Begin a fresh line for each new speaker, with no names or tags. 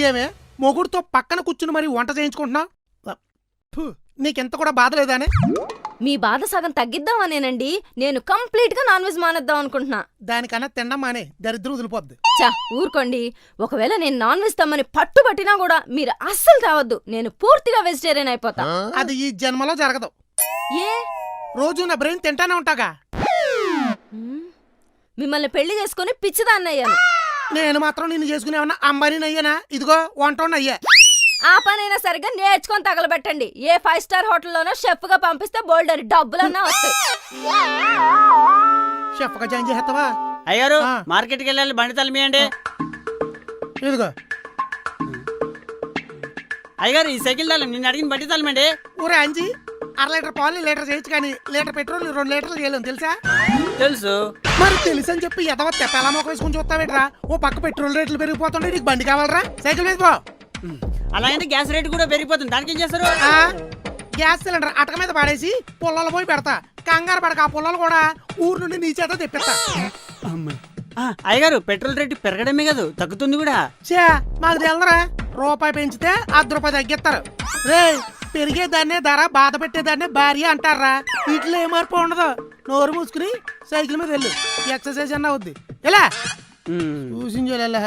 ఏమే మొగుడుతో పక్కన కూర్చుని మరి వంట చేయించుకుంటున్నా? నీకెంత కూడా బాధ లేదానే?
మీ బాధ సగం తగ్గిద్దామనేనండి నేను కంప్లీట్ గా నాన్ వెజ్ మానేద్దాం అనుకుంటున్నా.
దానికన్నా తినడం మానే, దరిద్రం వదిలిపోద్ది.
చా ఊరుకోండి. ఒకవేళ నేను నాన్ వెజ్ తమ్మని పట్టుబట్టినా కూడా మీరు అస్సలు తావద్దు. నేను పూర్తిగా వెజిటేరియన్ అయిపోతా.
అది ఈ జన్మలో జరగదు.
ఏ
రోజు నా బ్రెయిన్ తింటానే ఉంటాగా.
మిమ్మల్ని పెళ్లి చేసుకుని పిచ్చిదాన్నయ్యాను.
నేను మాత్రం నిన్ను చేసుకునేమన్నా అంబానీ అయ్యానా? ఇదిగో వంట అయ్యా.
ఆ పనైనా సరిగ్గా నేర్చుకొని తగలబెట్టండి. ఏ 5 స్టార్ హోటల్లోనో షెఫ్ గా పంపిస్తే బోల్డర్ డబ్బులన్నా వస్తాయి.
షెఫ్ గా జాయిన్ చేస్తావా?
అయ్యారు మార్కెట్కి వెళ్ళాలి, బండి తలిమియండి.
ఇదిగో
అయ్యారు ఈ సైకిల్ తాళం, నిన్ను అడిగిన బండి తలమండి.
ఊరే అంజి, 1/2 లీటర్ పాలు లీటర్ చేయొచ్చు కానీ లీటర్ పెట్రోల్ 2 లీటర్లు చేయలేము తెలుసా?
తెలుసు.
మరి తెలుసు అని చెప్పి ఎదవ తెప్పలా మొక్క వేసుకుని చూస్తావేట్రా? ఓ పక్క పెట్రోల్ రేట్లు పెరిగిపోతుంటే నీకు బండి కావాలరా? సైకిల్ మీద పో.
అలాగంటే గ్యాస్ రేట్ కూడా పెరిగిపోతుంది, దానికి ఏం చేస్తారు?
గ్యాస్ సిలిండర్ అటక మీద పడేసి పుల్లలు పోయి పెడతా. కంగారు పడక, ఆ పుల్లలు కూడా ఊరు నుండి నీ చేత తెప్పిస్తా.
అయ్యగారు పెట్రోల్ రేటు పెరగడమే కాదు, తగ్గుతుంది కూడా.
చే మాకు తెలరా, రూపాయి పెంచితే ₹10 తగ్గిస్తారు. రే పెరిగేదాన్నే ధర, బాధ పెట్టేదాన్నే భార్య అంటారా? వీటిలో ఏ మార్పు ఉండదు. నోరు మూసుకుని సైకిల్ మీద వెళ్ళు, ఎక్సర్సైజ్ అన్న అవుద్ది. ఎలా చూసించోలే.